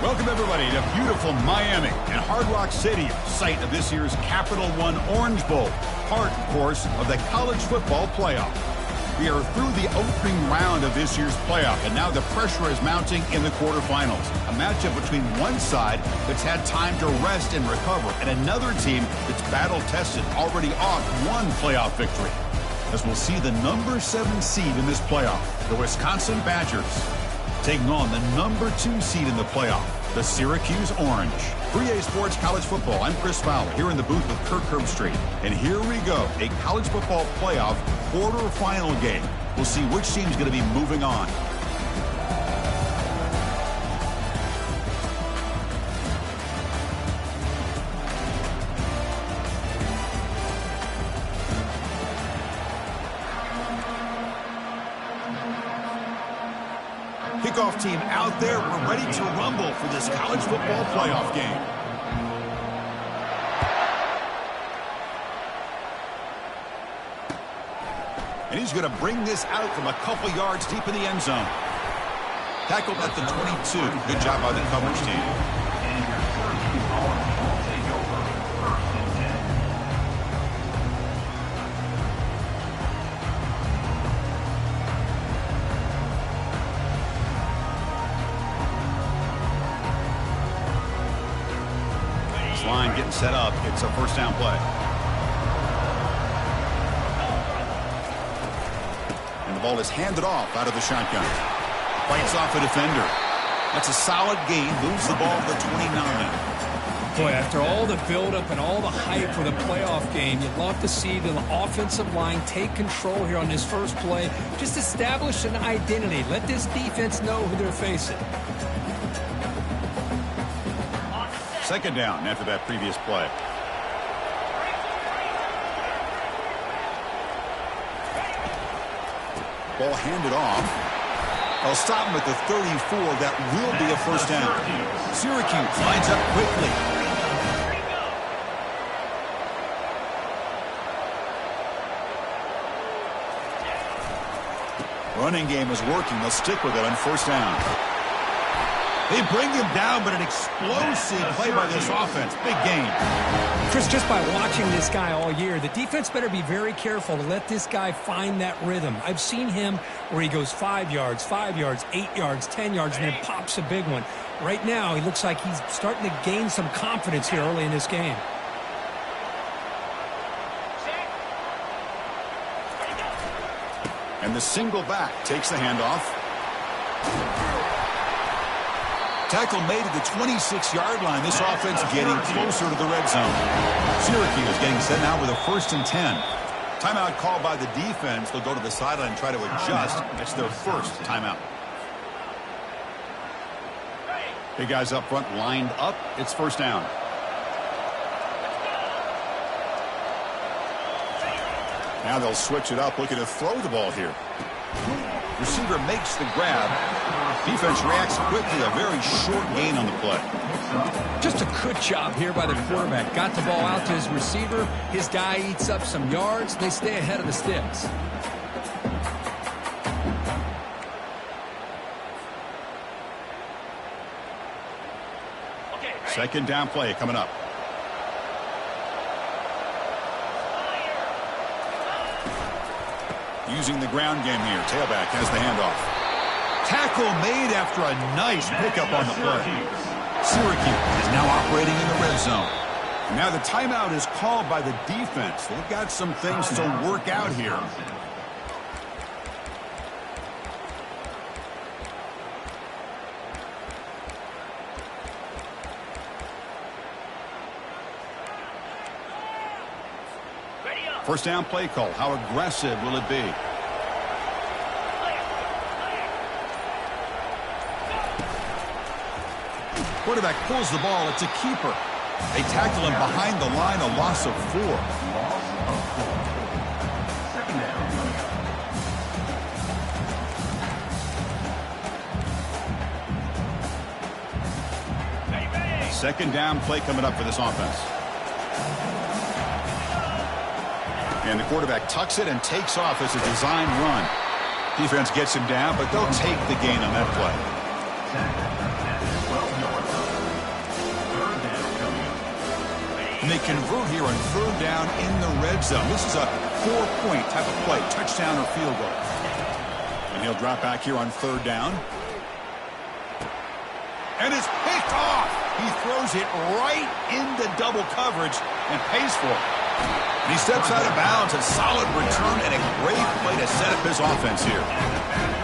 Welcome, everybody, to beautiful Miami and Hard Rock Stadium, site of this year's Capital One Orange Bowl, part, of course, of the college football playoff. We are through the opening round of this year's playoff, and now the pressure is mounting in the quarterfinals. A matchup between one side that's had time to rest and recover, and another team that's battle-tested, already off one playoff victory. As we'll see the number 7 seed in this playoff, the Wisconsin Badgers, taking on the number 2 seed in the playoff, the Syracuse Orange. 3A Sports College Football, I'm Chris Fowler, here in the booth with Kirk Herbstreit. And here we go, a college football playoff quarterfinal game. We'll see which team's going to be moving on. Kickoff team out there. We're ready to rumble for this college football playoff game. And he's going to bring this out from a couple yards deep in the end zone. Tackled at the 22. Good job by the coverage team. Line getting set up. It's a first down play. And the ball is handed off out of the shotgun. Fights off a defender. That's a solid gain. Moves the ball to the 29. Boy, after all the buildup and all the hype for the playoff game, you'd love to see the offensive line take control here on this first play. Just establish an identity. Let this defense know who they're facing. Second down after that previous play. Ball handed off. They'll stop him at the 34. That will be a first down. Syracuse lines up quickly. Running game is working. They'll stick with it on first down. They bring him down, but an explosive play by this offense. Big gain. Chris, just by watching this guy all year, the defense better be very careful to let this guy find that rhythm. I've seen him where he goes 5 yards, 8 yards, 10 yards, and then pops a big one. Right now, he looks like he's starting to gain some confidence here early in this game. And the single back takes the handoff. Tackle made at the 26-yard line. This offense getting closer to the red zone. Syracuse getting set now with a 1st and 10. Timeout called by the defense. They'll go to the sideline and try to adjust. It's their first timeout. Big guys up front lined up. It's first down. Now they'll switch it up, looking to throw the ball here. Receiver makes the grab. Defense reacts quickly. A very short gain on the play. Just a good job here by the quarterback. Got the ball out to his receiver. His guy eats up some yards. They stay ahead of the sticks. Second down play coming up. Using the ground game here. Tailback has the handoff. Tackle made after a nice pickup on the play. Syracuse is now operating in the red zone. Now the timeout is called by the defense. They've got some things to work out here. First down play call. How aggressive will it be? Quarterback pulls the ball. It's a keeper. They tackle him behind the line, a loss of 4. Second down play coming up for this offense. And the quarterback tucks it and takes off as a design run. Defense gets him down, but they'll take the gain on that play. And they convert here on third down in the red zone. This is a 4-point type of play, touchdown or field goal. And he'll drop back here on third down. And it's picked off. He throws it right into double coverage and pays for it. And he steps out of bounds. A solid return and a great play to set up his offense here.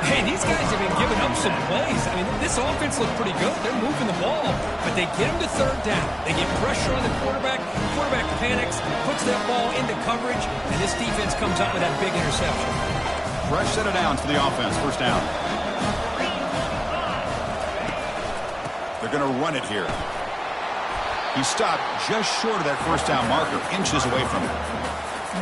Hey, these guys have been giving up some plays. I mean, this offense looked pretty good. They're moving the ball, but they get him to third down. They get pressure on the quarterback. Quarterback panics, puts that ball into coverage, and this defense comes up with that big interception. Fresh set of downs for the offense. First down. They're going to run it here. He stopped just short of that first down marker, inches away from it.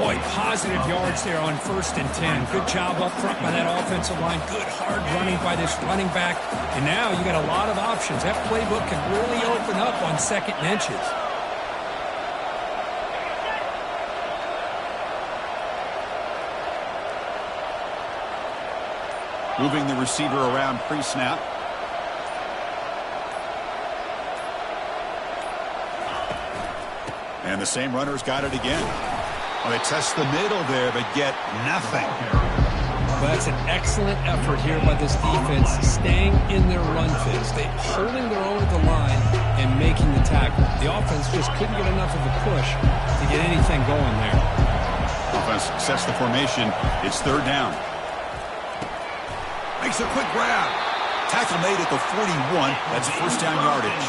Boy, positive yards there on 1st and 10. Good job up front by that offensive line. Good hard running by this running back. And now you got a lot of options. That playbook can really open up on 2nd and inches. Moving the receiver around pre-snap. And the same runner's got it again. Well, they test the middle there, but get nothing. Well, that's an excellent effort here by this defense, staying in their run fits. They're holding their own at the line and making the tackle. The offense just couldn't get enough of a push to get anything going there. Offense sets the formation. It's third down. Makes a quick grab. Tackle made at the 41. That's first down yardage.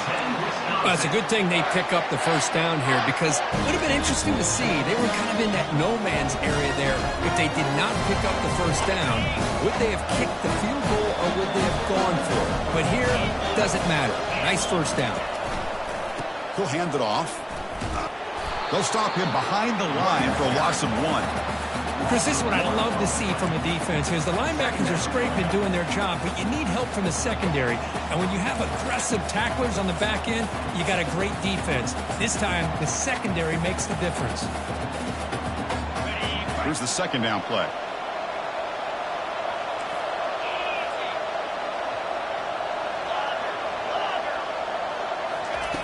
Well, it's a good thing they pick up the first down here because it would have been interesting to see. They were kind of in that no-man's area there. If they did not pick up the first down, would they have kicked the field goal or would they have gone for it? But here, it doesn't matter. Nice first down. He'll hand it off. They'll stop him behind the line for a loss of 1. Chris, this is what I love to see from a defense is the linebackers are scraping, doing their job, but you need help from the secondary. And when you have aggressive tacklers on the back end, you got a great defense. This time, the secondary makes the difference. Here's the second down play.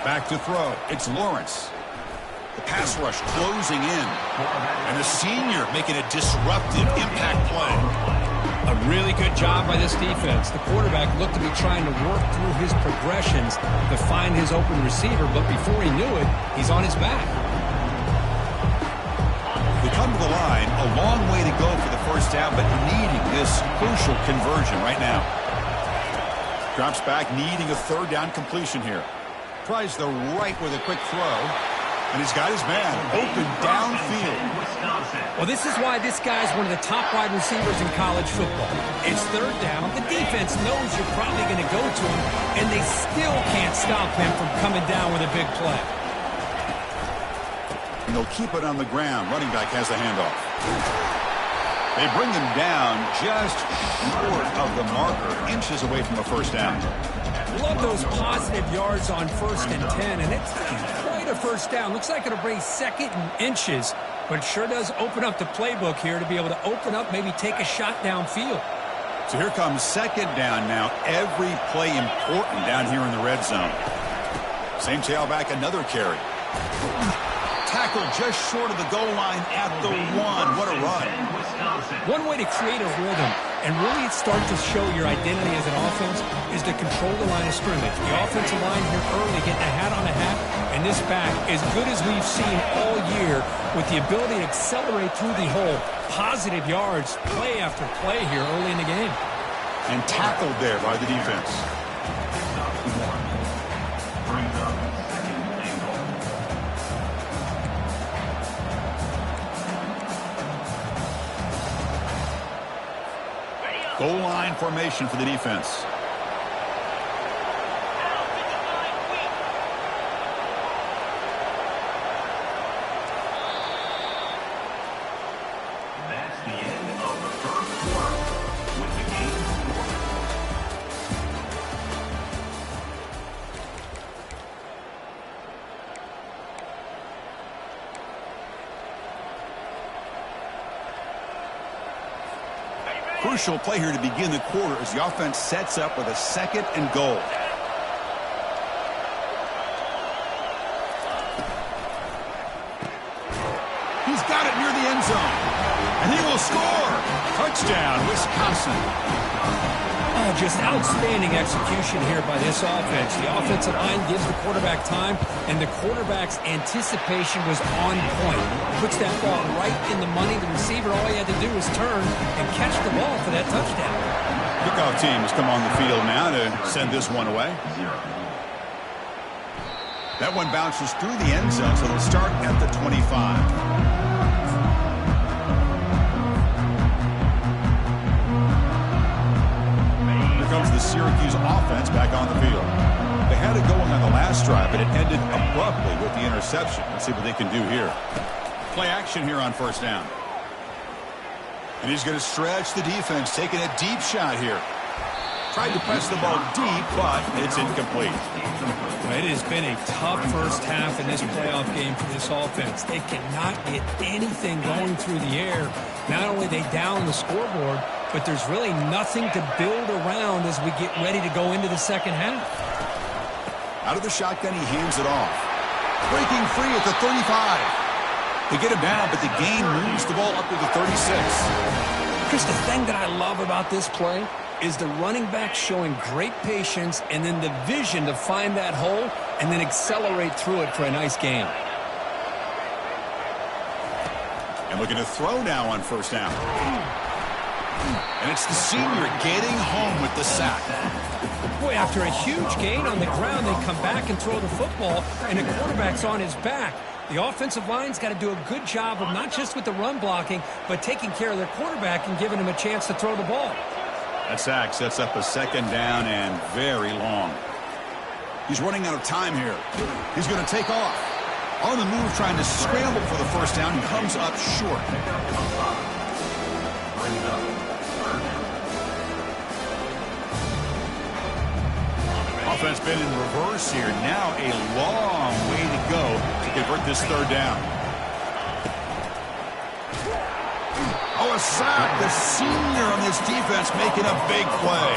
Back to throw. It's Lawrence. The pass rush closing in. And the senior making a disruptive impact play. A really good job by this defense. The quarterback looked to be trying to work through his progressions to find his open receiver, but before he knew it, he's on his back. They come to the line, a long way to go for the first down, but needing this crucial conversion right now. Drops back, needing a third down completion here. Tries the right with a quick throw. And he's got his man open downfield. Well, this is why this guy's one of the top wide receivers in college football. It's third down. The defense knows you're probably going to go to him, and they still can't stop him from coming down with a big play. And they'll keep it on the ground. Running back has the handoff. They bring him down just short of the marker, inches away from a first down. Love those positive yards on 1st and 10, and it's quite a first down. Looks like it'll bring 2nd and inches, but it sure does open up the playbook here to be able to open up, maybe take a shot downfield. So here comes second down now. Every play important down here in the red zone. Same tailback, another carry. Tackle just short of the goal line at the 1. What a run. One way to create a rhythm and really start to show your identity as an offense is to control the line of scrimmage. The offensive line here early getting a hat on a hat, and this back, as good as we've seen all year, with the ability to accelerate through the hole. Positive yards, play after play here early in the game. And tackled there by the defense. Goal line formation for the defense. That's the end of the first quarter with the game score. Crucial play here to begin the quarter as the offense sets up with a 2nd and goal. He's got it near the end zone. And he will score. Touchdown, Wisconsin. Oh, just outstanding execution here by this offense. The offensive line gives the quarterback time, and the quarterback's anticipation was on point. Puts that ball right in the money. The receiver, all he had to do was turn and catch the ball for that touchdown. Kickoff team has come on the field now to send this one away. That one bounces through the end zone, so it'll start at the 25. Comes the Syracuse offense back on the field. They had it going on the last drive, but it ended abruptly with the interception. Let's see what they can do here. Play action here on first down. And he's going to stretch the defense, taking a deep shot here. Tried to press the ball deep, but it's incomplete. It has been a tough first half in this playoff game for this offense. They cannot get anything going through the air. Not only they down the scoreboard, but there's really nothing to build around as we get ready to go into the second half. Out of the shotgun, he hands it off. Breaking free at the 35. They get him down, but the gain moves the ball up to the 36. Chris, the thing that I love about this play is the running back showing great patience and then the vision to find that hole and then accelerate through it for a nice gain. And looking to throw now on first down. And it's the senior getting home with the sack. Boy, after a huge gain on the ground, they come back and throw the football, and the quarterback's on his back. The offensive line's got to do a good job of not just with the run blocking, but taking care of their quarterback and giving him a chance to throw the ball. That sack sets up a second down and very long. He's running out of time here. He's going to take off. On the move, trying to scramble for the first down, and comes up short. Offense been in reverse here. Now a long way to go to convert this third down. Oh, a sack. The senior on this defense making a big play.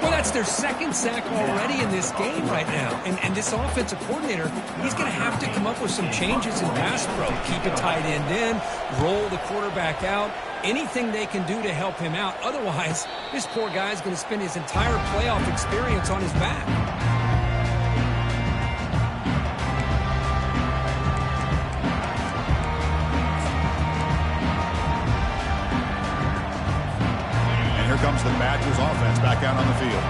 Well, that's their second sack already in this game right now. And this offensive coordinator, he's going to have to come up with some changes in pass pro. Keep a tight end in, roll the quarterback out. Anything they can do to help him out. Otherwise, this poor guy's going to spend his entire playoff experience on his back. And here comes the Badgers offense back out on the field.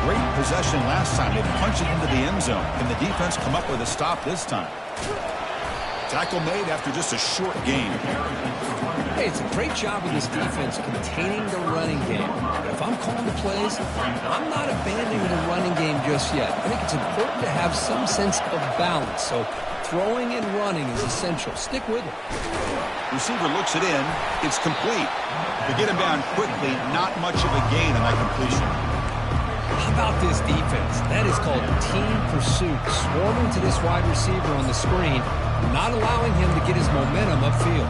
Great possession last time. They punched it into the end zone. Can the defense come up with a stop this time? Tackle made after just a short gain. Hey, it's a great job of this defense containing the running game. But if I'm calling the plays, I'm not abandoning the running game just yet. I think it's important to have some sense of balance. So throwing and running is essential. Stick with it. Receiver looks it in. It's complete. To get him down quickly, not much of a gain on that completion. How about this defense? That is called team pursuit. Swarming to this wide receiver on the screen, not allowing him to get his momentum upfield.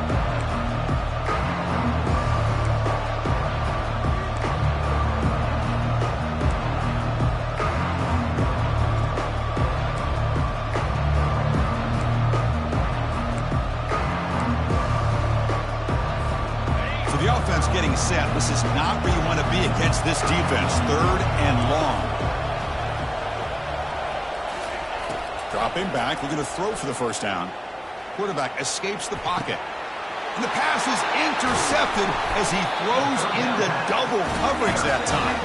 The offense getting set. This is not where you want to be against this defense. Third and long. Dropping back, looking to throw for the first down. Quarterback escapes the pocket. And the pass is intercepted as he throws into double coverage that time.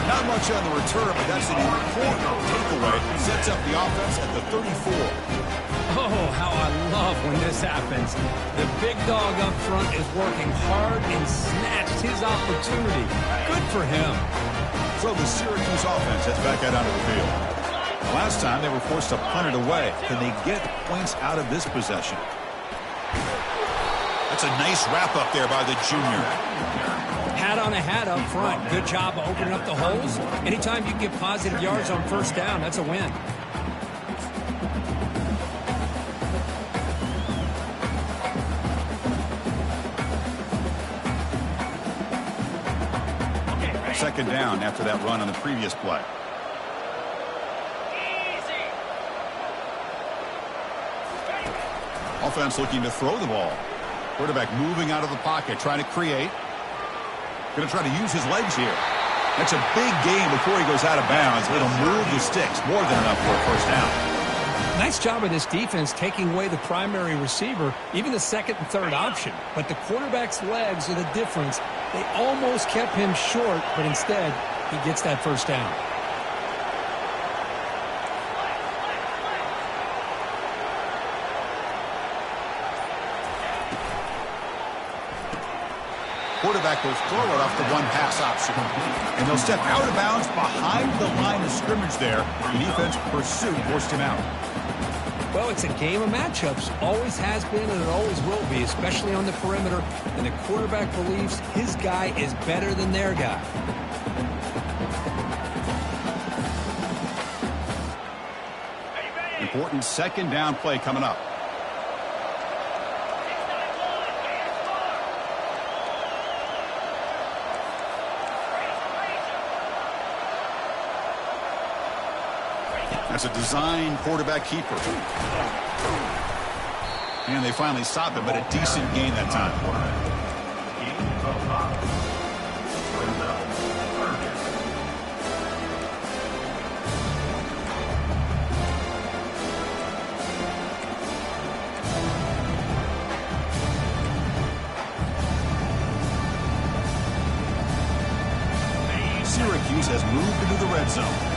Not much on the return, but that's an important takeaway. Sets up the offense at the 34. Oh, how I love when this happens. The big dog up front is working hard and snatched his opportunity. Good for him. So the Syracuse offense heads back out onto the field. Last time they were forced to punt it away. Can they get points out of this possession? That's a nice wrap up there by the junior. Hat on a hat up front. Good job of opening up the holes. Anytime you get positive yards on first down, that's a win. Second down after that run on the previous play. Offense looking to throw the ball. Quarterback moving out of the pocket, trying to create. Going to try to use his legs here. That's a big gain before he goes out of bounds. It'll move the sticks. More than enough for a first down. Nice job of this defense taking away the primary receiver, even the second and third option. But the quarterback's legs are the difference. They almost kept him short, but instead, he gets that first down. Quarterback will throw it off the one-pass option. And they'll step out of bounds behind the line of scrimmage there. The defense pursuit forced him out. Well, it's a game of matchups. Always has been and it always will be, especially on the perimeter. And the quarterback believes his guy is better than their guy. Important second down play coming up. That's a design quarterback keeper. And they finally stop him, but a decent gain that time. Syracuse has moved into the red zone.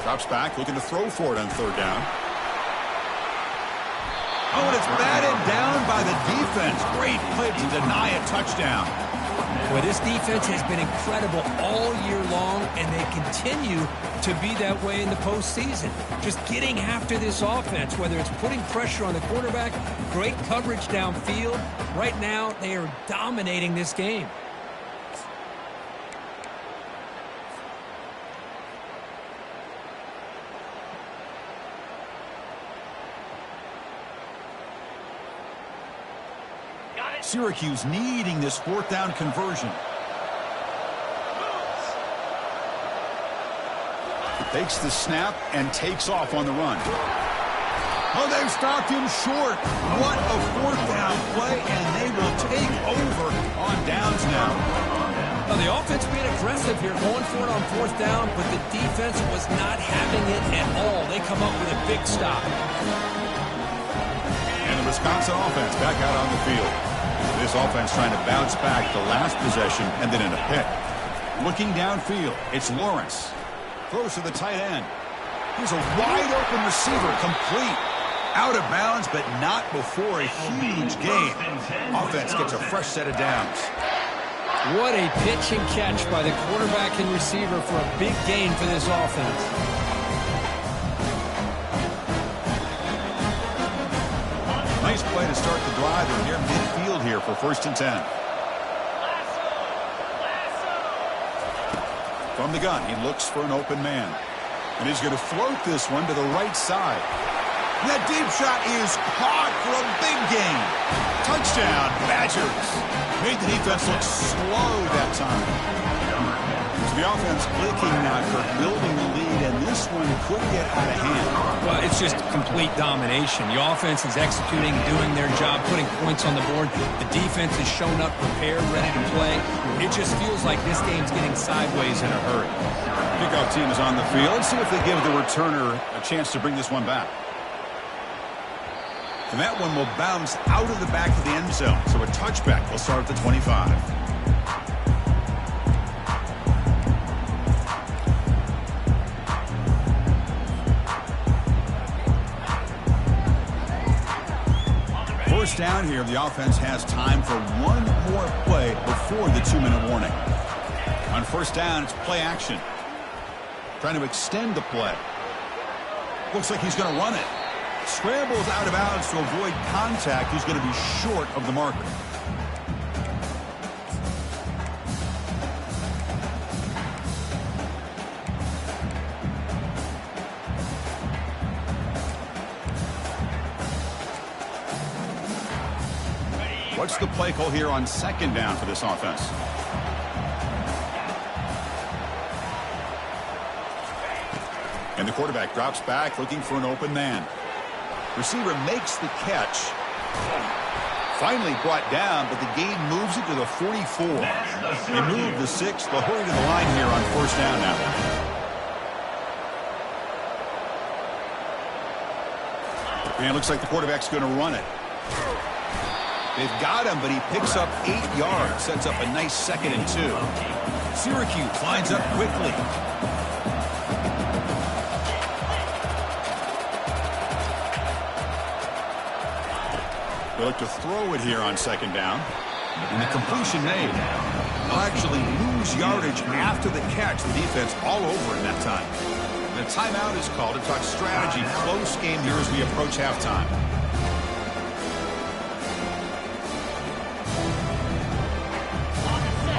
Drops back, looking to throw for it on third down. Oh, and it's batted down by the defense. Great play to deny a touchdown. Well, this defense has been incredible all year long, and they continue to be that way in the postseason. Just getting after this offense, whether it's putting pressure on the quarterback, great coverage downfield. Right now, they are dominating this game. Syracuse needing this fourth down conversion. Takes the snap and takes off on the run. Oh, they've stopped him short. What a fourth down play, and they will take over on downs now. Well, the offense being aggressive here, going for it on fourth down, but the defense was not having it at all. They come up with a big stop. And the Wisconsin offense back out on the field. This offense trying to bounce back the last possession and then in a pick. Looking downfield, it's Lawrence. Throws to the tight end. Here's a wide-open receiver, complete. Out of bounds, but not before a huge gain. Offense gets a fresh set of downs. What a pitch and catch by the quarterback and receiver for a big gain for this offense. Nice play to start the drive. They're near midfield here for 1st and 10. From the gun, he looks for an open man. And he's going to float this one to the right side. And that deep shot is caught for a big gain. Touchdown, Badgers. Made the defense look slow that time. So the offense clicking now for building the lead, and this one could get out of hand. Well, it's just complete domination. The offense is executing, doing their job, putting points on the board. The defense has shown up prepared, ready to play. It just feels like this game's getting sideways in a hurry. Kickoff team is on the field. Let's see if they give the returner a chance to bring this one back. And that one will bounce out of the back of the end zone. So a touchback will start at the 25. First down here, the offense has time for one more play before the 2-minute warning. On first down, it's play action. Trying to extend the play. Looks like he's going to run it. Scrambles out of bounds to avoid contact. He's going to be short of the marker. What's the play call here on second down for this offense? And And the quarterback drops back looking for an open man. Receiver makes the catch. Finally brought down, but the game moves it to the 44. They move the 6. They'll hurry to the line here on first down now. And it looks like the quarterback's going to run it. They've got him, but he picks up 8 yards. Sets up a nice 2nd and 2. Syracuse lines up quickly. They look to throw it here on 2nd down. And the completion made. They'll actually lose yardage after the catch. The defense all over in that time. The timeout is called to talk strategy. Close game here as we approach halftime.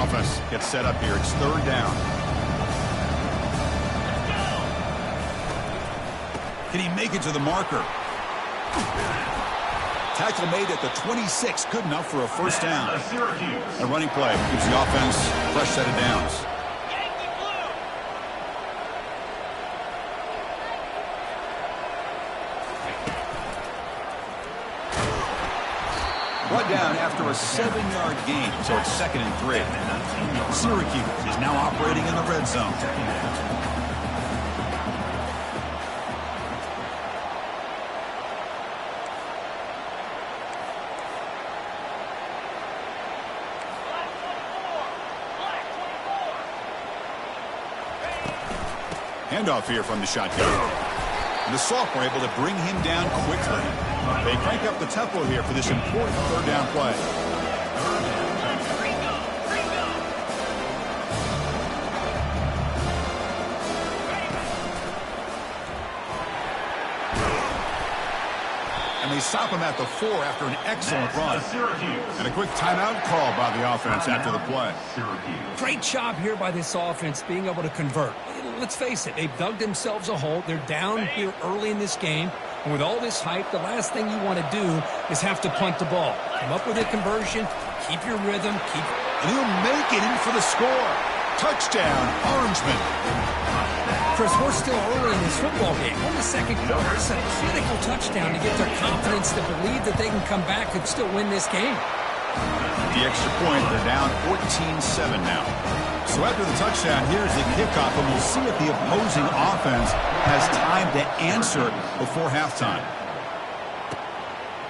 Offense gets set up here. It's 3rd down. Can he make it to the marker? Tackle made at the 26. Good enough for a first down. A running play gives the offense a fresh set of downs. Brought down after a 7-yard gain, so it's 2nd and 3. Syracuse is now operating in the red zone. Handoff here from the shotgun. And the sophomore able to bring him down quickly. They crank up the tempo here for this important 3rd down play. And they stop him at the 4 after an excellent run. And a quick timeout call by the offense after the play. Great job here by this offense being able to convert. Let's face it, they've dug themselves a hole. They're down here early in this game. And with all this hype, the last thing you want to do is have to punt the ball. Come up with a conversion, keep your rhythm, and he'll make it in for the score. Touchdown, Orangeman. Chris, we're still early in this football game. Only 2nd quarter. It's a critical touchdown to get their confidence to believe that they can come back and still win this game. The extra point, they're down 14-7 now. So after the touchdown, here's the kickoff, and we'll see if the opposing offense has time to answer before halftime.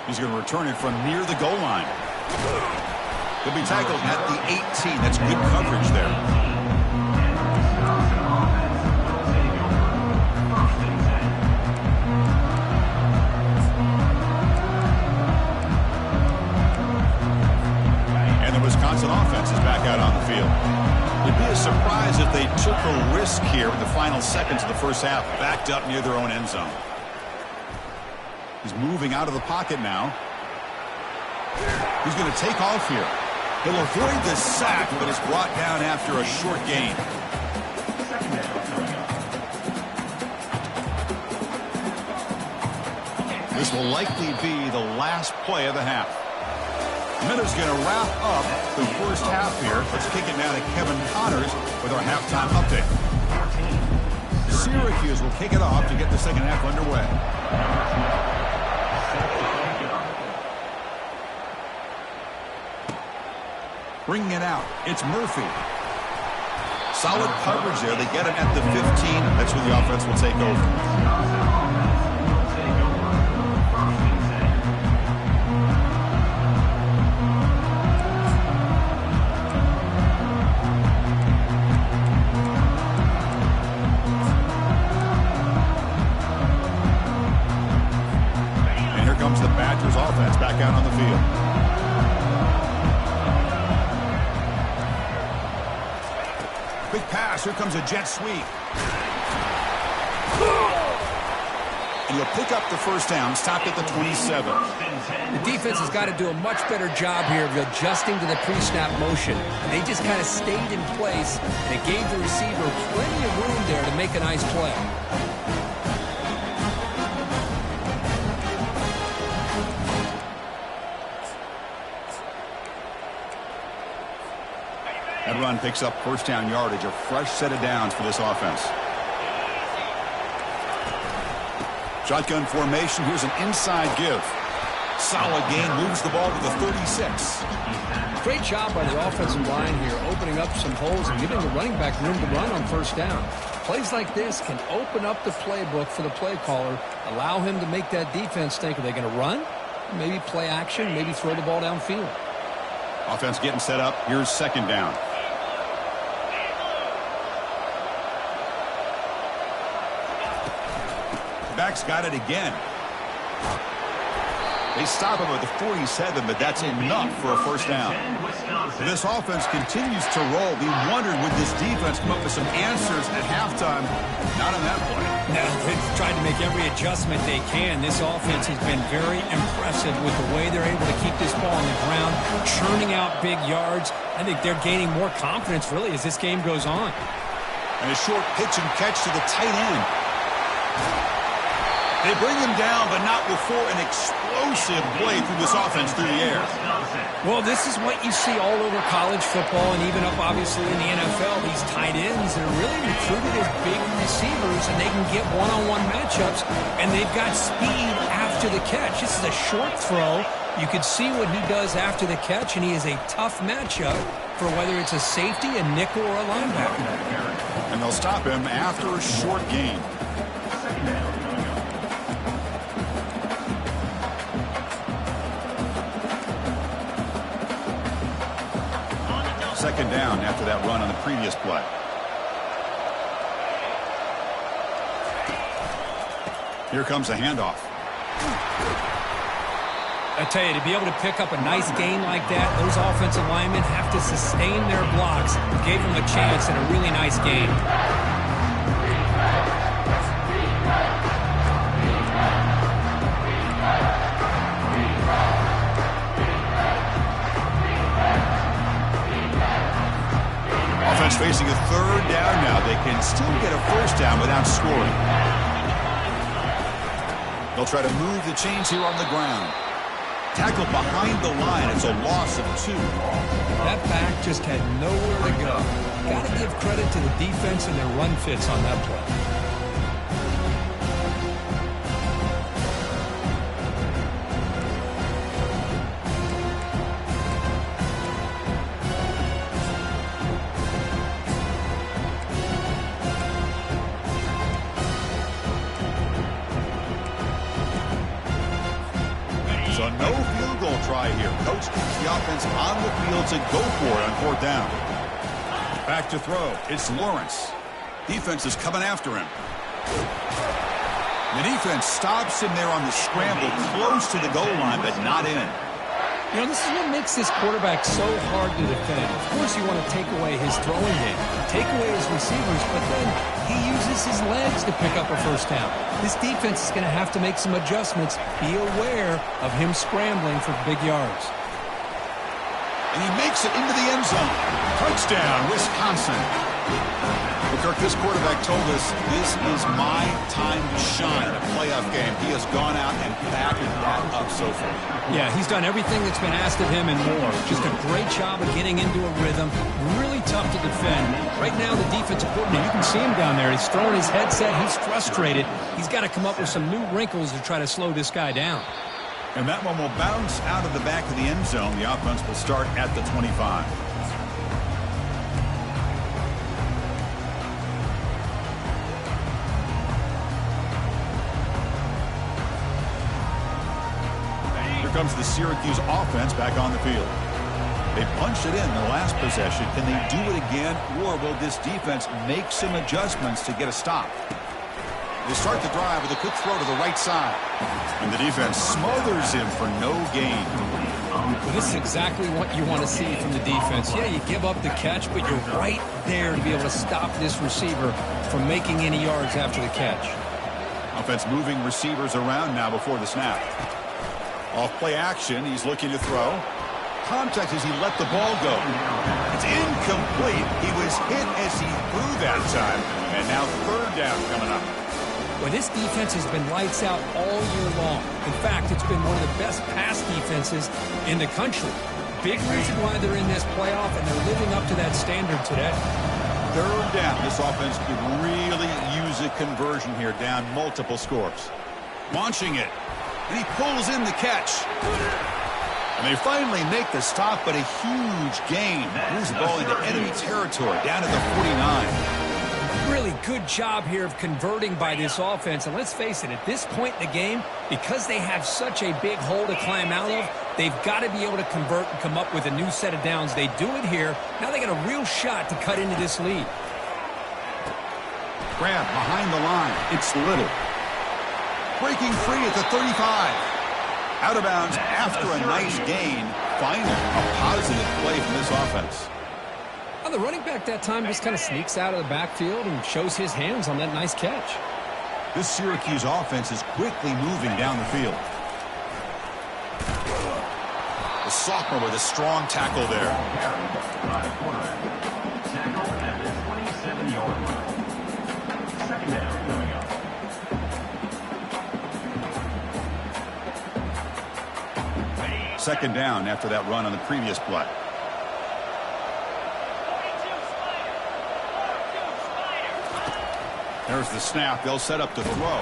He's going to return it from near the goal line. He'll be tackled at the 18. That's good coverage there. And the Wisconsin offense is back out on the field. It'd be a surprise if they took a risk here in the final seconds of the first half, backed up near their own end zone. He's moving out of the pocket now. He's going to take off here. He'll avoid the sack, but is brought down after a short gain. This will likely be the last play of the half. Minnows going to wrap up the first half here. Let's kick it now to Kevin Connors with our halftime update. Syracuse will kick it off to get the second half underway. Bringing it out, it's Murphy. Solid coverage there. They get him at the 15. That's where the offense will take over. The Badgers offense back out on the field. Quick pass. Here comes a jet sweep. And he'll pick up the first down. Stopped at the 27. The defense has got to do a much better job here of adjusting to the pre-snap motion. They just kind of stayed in place, and it gave the receiver plenty of room there to make a nice play. That run picks up first down yardage, a fresh set of downs for this offense. Shotgun formation. Here's an inside give. Solid gain. Moves the ball to the 36. Great job by the offensive line here, opening up some holes and giving the running back room to run on first down. Plays like this can open up the playbook for the play caller, allow him to make that defense think, are they going to run? Maybe play action, maybe throw the ball downfield. Offense getting set up. Here's second down. Back's got it again. They stop him at the 47, but that's enough for a first down. This offense continues to roll. We wondered, would this defense come up with some answers at halftime? Not on that play. No, they've tried to make every adjustment they can. This offense has been very impressive with the way they're able to keep this ball on the ground, churning out big yards. I think they're gaining more confidence, really, as this game goes on. And a short pitch and catch to the tight end. They bring him down, but not before an explosive play through this offense through the air. Well, this is what you see all over college football and even up, obviously, in the NFL. These tight ends, they're really recruited as big receivers, and they can get one-on-one matchups, and they've got speed after the catch. This is a short throw. You can see what he does after the catch, and he is a tough matchup for whether it's a safety, a nickel, or a linebacker. And they'll stop him after a short gain. Second down after that run on the previous play. Here comes a handoff. I tell you, to be able to pick up a nice gain like that, those offensive linemen have to sustain their blocks. Gave them a chance and a really nice gain. Offense facing a third down now. They can still get a first down without scoring. They'll try to move the chains here on the ground. Tackled behind the line. It's a loss of 2. That back just had nowhere to go. Got to give credit to the defense and their run fits on that play. So no field goal try here. Coach keeps the offense on the field to go for it on fourth down. Back to throw. It's Lawrence. Defense is coming after him. The defense stops him there on the scramble, close to the goal line, but not in. You know, this is what makes this quarterback so hard to defend. Of course, you want to take away his throwing game, take away his receivers, but then he uses his legs to pick up a first down. This defense is going to have to make some adjustments. Be aware of him scrambling for big yards. And he makes it into the end zone. Touchdown, Wisconsin. Well, Kirk, this quarterback told us this is my time to shine in a playoff game. He has gone out and backed that up so far. Yeah, he's done everything that's been asked of him and more. Just a great job of getting into a rhythm. Really tough to defend. Right now, the defensive coordinator, you can see him down there. He's throwing his headset. He's frustrated. He's got to come up with some new wrinkles to try to slow this guy down. And that one will bounce out of the back of the end zone. The offense will start at the 25. Here comes the Syracuse offense back on the field. They punched it in the last possession. Can they do it again, or will this defense make some adjustments to get a stop? They start the drive with a quick throw to the right side. And the defense smothers him for no gain. Well, this is exactly what you want to see from the defense. Yeah, you give up the catch, but you're right there to be able to stop this receiver from making any yards after the catch. Offense moving receivers around now before the snap. Off play action, he's looking to throw. Contact as he let the ball go. It's incomplete. He was hit as he threw that time. And now third down coming up. Well, this defense has been lights out all year long. In fact, it's been one of the best pass defenses in the country. Big reason why they're in this playoff, and they're living up to that standard today. Third down. This offense could really use a conversion here, down multiple scores. Launching it. And he pulls in the catch. And they finally make the stop, but a huge gain. Moves the ball into enemy territory, down to the 49. Really good job here of converting by this offense. And let's face it, at this point in the game, because they have such a big hole to climb out of, they've got to be able to convert and come up with a new set of downs. They do it here. Now they got a real shot to cut into this lead. Grab behind the line. It's Little. Breaking free at the 35. Out of bounds after a nice gain. Finally, a positive play from this offense. Well, the running back that time just kind of sneaks out of the backfield and shows his hands on that nice catch. This Syracuse offense is quickly moving down the field. The sophomore with a strong tackle there. Tackle at the 27-yard line. Second down coming up. Second down after that run on the previous play. There's the snap. They'll set up to throw.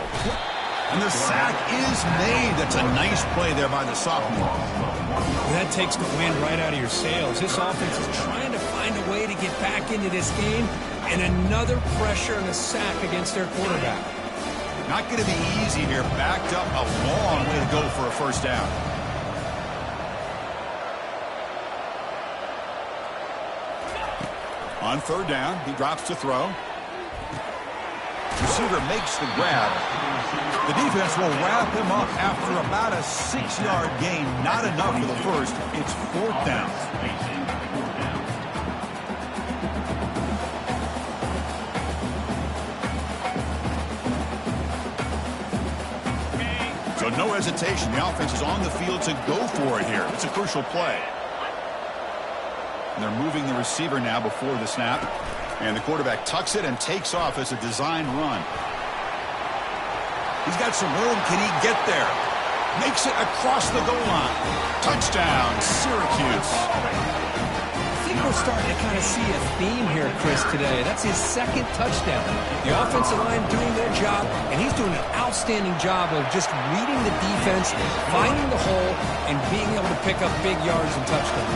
And the sack is made. That's a nice play there by the sophomore. That takes the wind right out of your sails. This offense is trying to find a way to get back into this game, and another pressure and a sack against their quarterback. Not going to be easy here. Backed up a long way to go for a first down. On third down, he drops to throw. Receiver makes the grab. The defense will wrap him up after about a 6-yard gain. Not enough for the first. It's fourth down. So no hesitation. The offense is on the field to go for it here. It's a crucial play. And they're moving the receiver now before the snap. And the quarterback tucks it and takes off as a design run. He's got some room. Can he get there? Makes it across the goal line. Touchdown, Syracuse. I think we're starting to kind of see a theme here, Chris, today. That's his second touchdown. The offensive line doing their job, and he's doing an outstanding job of just reading the defense, finding the hole, and being able to pick up big yards and touchdowns.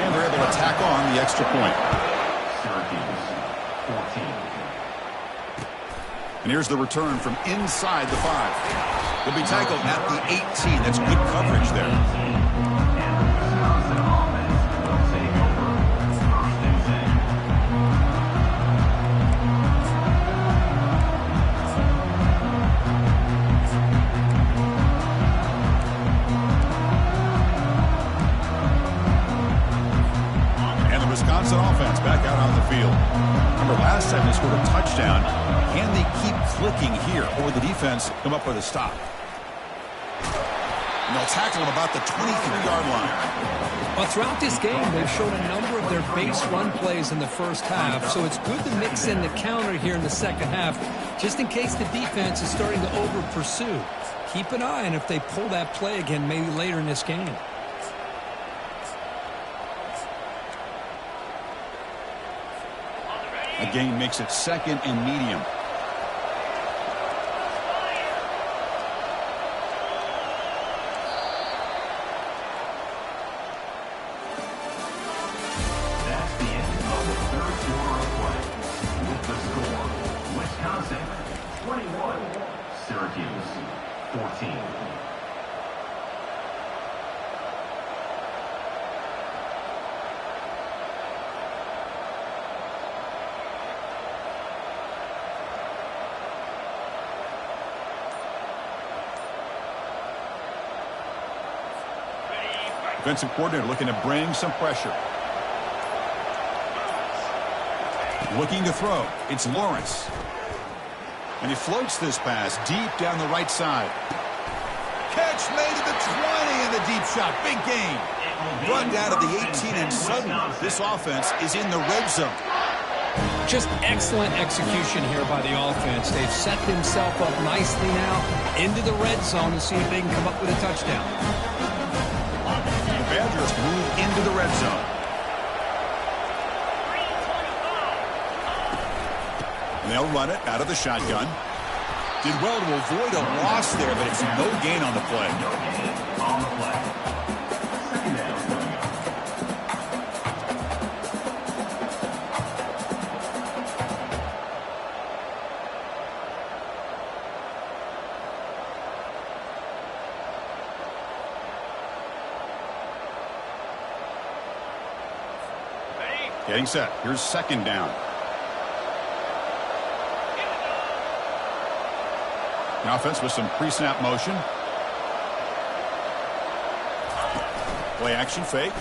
And they're able to tack on the extra point. Syracuse, 14. And here's the return from inside the 5. Will be tackled at the 18. That's good coverage there. And the Wisconsin offense will take over first and 10. And the Wisconsin offense back out on the field. Remember, last time they scored a touchdown. Can they keep clicking here, or will the defense come up with a stop? And they'll tackle him about the 23-yard line. Well, throughout this game, they've shown a number of their base run plays in the first half, so it's good to mix in the counter here in the second half, just in case the defense is starting to over-pursue. Keep an eye on if they pull that play again maybe later in this game. A gain makes it second and medium. That's the end of the third quarter of play. With the score, Wisconsin 21, Syracuse 14. Defensive coordinator looking to bring some pressure. Looking to throw. It's Lawrence. And he floats this pass deep down the right side. Catch made at the 20 and the deep shot. Big gain. Run down to the 18, and suddenly this offense is in the red zone. Just excellent execution here by the offense. They've set themselves up nicely now into the red zone to see if they can come up with a touchdown. The Badgers move into the red zone. And they'll run it out of the shotgun. Did well to avoid a loss there, but it's no gain on the play. No gain on the play. Second down. Getting set. Here's second down. The offense with some pre-snap motion. Play action fake.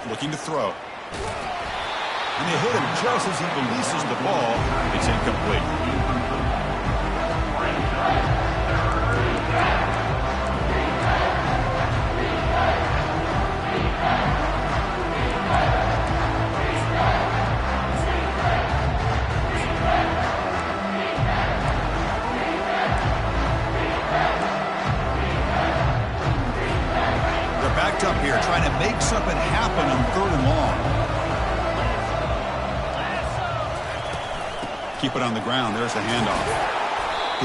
Looking to throw. And they hit him just as he releases the ball. It's incomplete. Up here trying to make something happen on 3rd and long. Keep it on the ground. There's the handoff.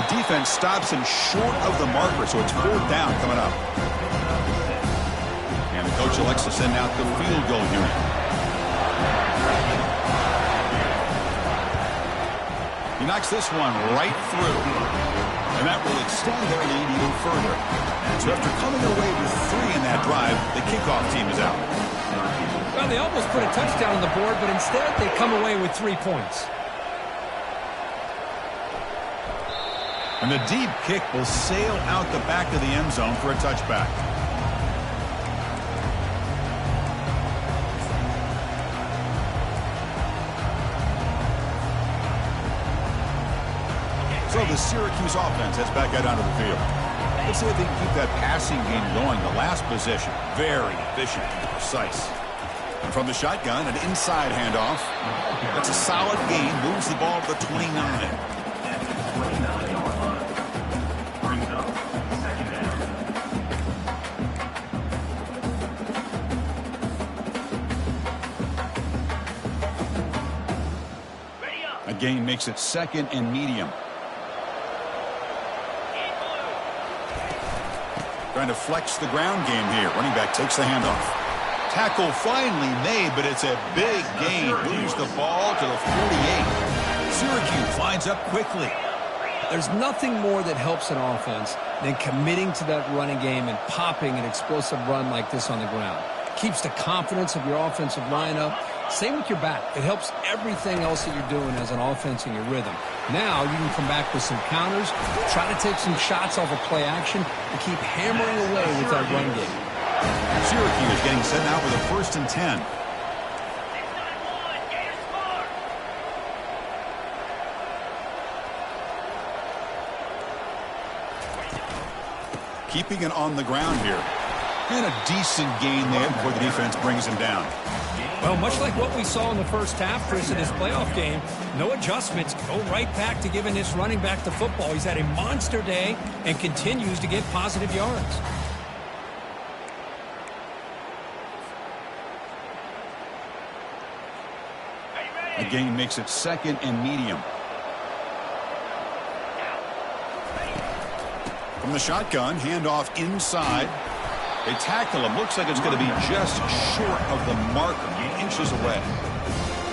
The defense stops him short of the marker, so it's 4th down coming up. And the coach elects to send out the field goal unit. He knocks this one right through. And that will extend their lead even further. So after coming away with 3 in that drive, the kickoff team is out. Well, they almost put a touchdown on the board, but instead they come away with 3 points. And the deep kick will sail out the back of the end zone for a touchback. So the Syracuse offense heads back out onto the field. Let's see if they can keep that passing game going. The last possession, very efficient and precise. And from the shotgun, an inside handoff. That's a solid gain. Moves the ball to the 29. Brings up second down. A gain makes it 2nd and medium. Trying to flex the ground game here. Running back takes the handoff. Tackle finally made, but it's a big gain. Moves the ball to the 48. Syracuse lines up quickly. There's nothing more that helps an offense than committing to that running game and popping an explosive run like this on the ground. Keeps the confidence of your offensive lineup. Same with your back. It helps everything else that you're doing as an offense in your rhythm. Now you can come back with some counters, try to take some shots off of play action, and keep hammering away with that run game. Syracuse getting set now for the 1st and 10. Keeping it on the ground here. And a decent gain there before the defense brings him down. Well, much like what we saw in the first half, Chris, of this playoff game, no adjustments. Go right back to giving this running back the football. He's had a monster day and continues to get positive yards. A gain makes it 2nd and medium. From the shotgun, handoff inside. They tackle him. Looks like it's going to be just short of the marker, inches away.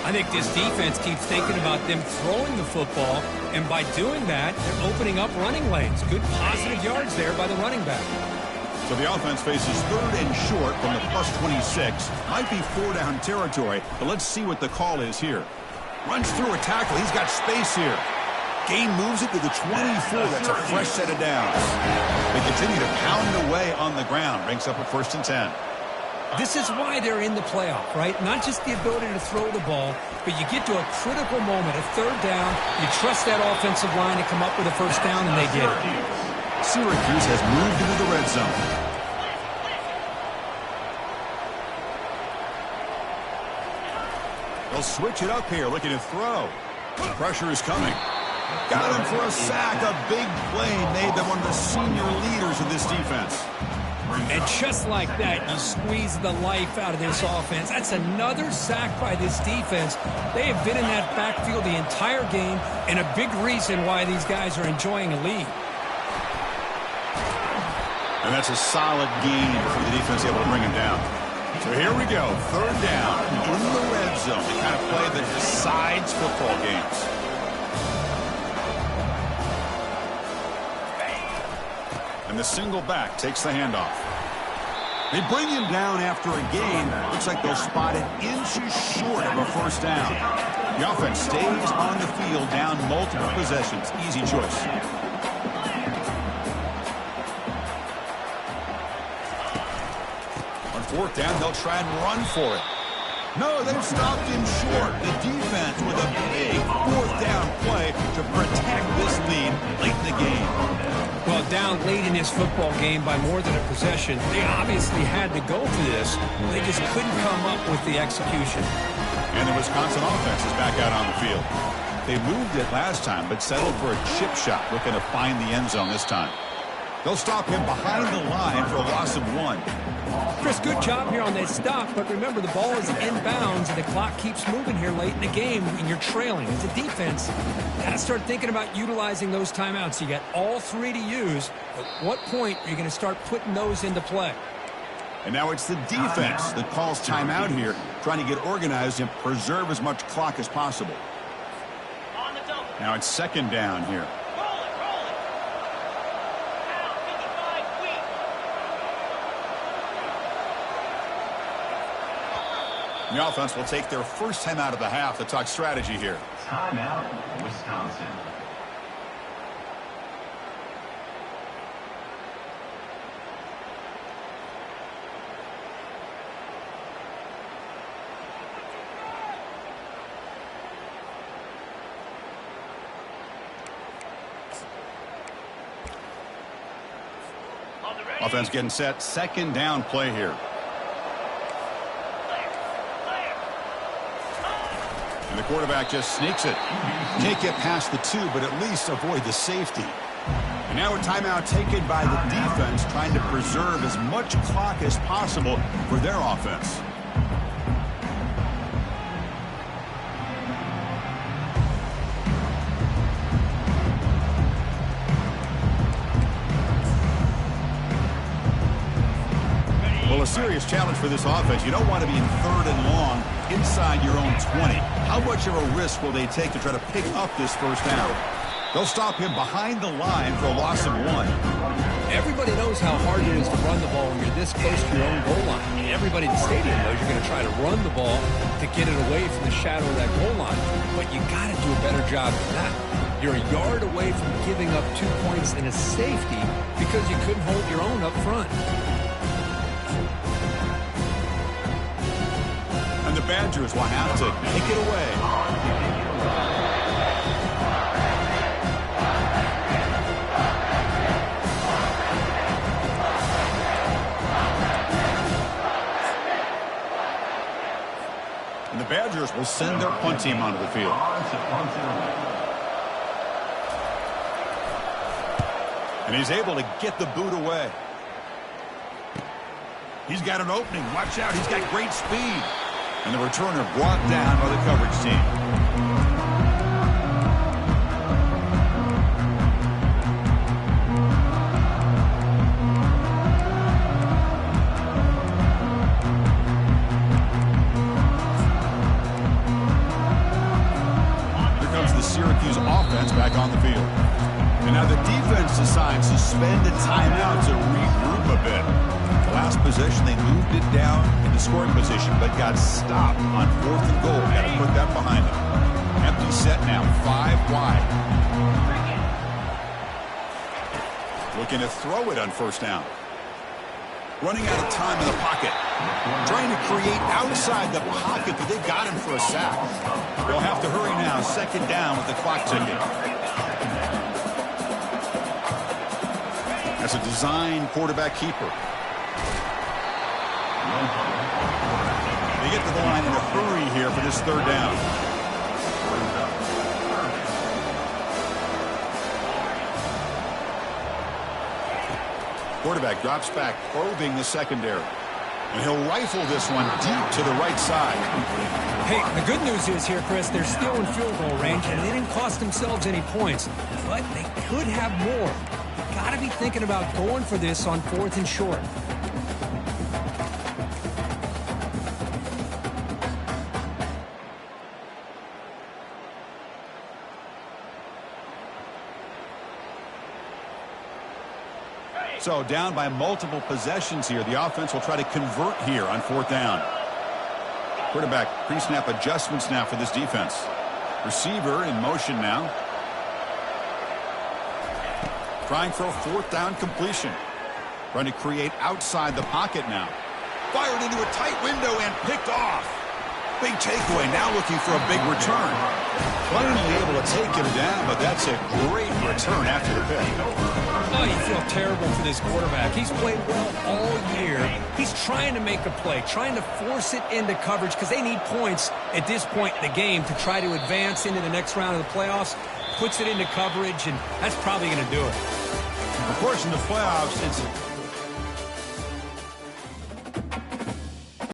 I think this defense keeps thinking about them throwing the football, and by doing that, they're opening up running lanes. Good positive yards there by the running back. So the offense faces 3rd and short from the +26. Might be 4-down territory, but let's see what the call is here. Runs through a tackle. He's got space here. Gain moves it to the 24. That's a fresh set of downs. They continue to pound away on the ground. Ranks up at 1st and 10. This is why they're in the playoff, right? Not just the ability to throw the ball, but you get to a critical moment, a 3rd down. You trust that offensive line to come up with a 1st down, and they did it. Syracuse has moved into the red zone. They'll switch it up here, looking to throw. Pressure is coming. Got him for a sack. A big play made them one of the senior leaders of this defense. And just like that, you squeeze the life out of this offense. That's another sack by this defense. They have been in that backfield the entire game, and a big reason why these guys are enjoying a lead. And that's a solid gain for the defense able to bring him down. So here we go, third down in the red zone. The kind of play that decides football games. And the single back takes the handoff. They bring him down after a gain. Looks like they'll spot it inches short of a first down. The offense stays on the field down multiple possessions. Easy choice. On fourth down, they'll try and run for it. No, they've stopped him short. The defense with a big fourth down play to protect this lead late in the game. Well, down late in this football game by more than a possession, they obviously had to go for this. They just couldn't come up with the execution. And the Wisconsin offense is back out on the field. They moved it last time, but settled for a chip shot, looking to find the end zone this time. They'll stop him behind the line for a loss of 1. Chris, good job here on that stop, but remember the ball is inbounds and the clock keeps moving here late in the game and you're trailing. As a defense, you got to start thinking about utilizing those timeouts. You got all 3 to use. At what point are you going to start putting those into play? And now it's the defense that calls timeout here, trying to get organized and preserve as much clock as possible. Now it's second down here. The offense will take their first time out of the half to talk strategy here. Timeout, Wisconsin. Offense getting set. Second down play here. And the quarterback just sneaks it. Can't get past the 2, but at least avoid the safety. And now a timeout taken by the defense, trying to preserve as much clock as possible for their offense. Well, a serious challenge for this offense. You don't want to be in third and long inside your own 20. How much of a risk will they take to try to pick up this first down? They'll stop him behind the line for a loss of 1. Everybody knows how hard it is to run the ball when you're this close to your own goal line. Everybody in the stadium knows you're going to try to run the ball to get it away from the shadow of that goal line. But you got to do a better job than that. You're a yard away from giving up 2 points and a safety because you couldn't hold your own up front. And the Badgers will have to take it away. And the Badgers will send their punt team onto the field. And he's able to get the boot away. He's got an opening. Watch out. He's got great speed. And the returner brought down by the coverage team. Here comes the Syracuse offense back on the field. And now the defense decides to spend a timeout to regroup a bit. Last possession, they moved it down in the scoring position, but got stopped on 4th and goal. Got to put that behind them. Empty set now, 5 wide. Looking to throw it on first down. Running out of time in the pocket. Trying to create outside the pocket, but they got him for a sack. They'll have to hurry now. Second down with the clock ticking. That's a design quarterback keeper. They get to the line in a hurry here for this third down. Quarterback drops back, probing the secondary. And he'll rifle this one deep to the right side. Hey, the good news is here, Chris, they're still in field goal range, and they didn't cost themselves any points. But they could have more. Got to be thinking about going for this on 4th and short. So down by multiple possessions here. The offense will try to convert here on 4th down. Quarterback pre-snap adjustments now for this defense. Receiver in motion now. Trying for a 4th down completion. Trying to create outside the pocket now. Fired into a tight window and picked off. Big takeaway, now looking for a big return. Finally able to take him down, but that's a great return after the pick. Oh, you feel terrible for this quarterback. He's played well all year. He's trying to make a play, trying to force it into coverage because they need points at this point in the game to try to advance into the next round of the playoffs. Puts it into coverage, and that's probably going to do it. Of course, in the playoffs, it's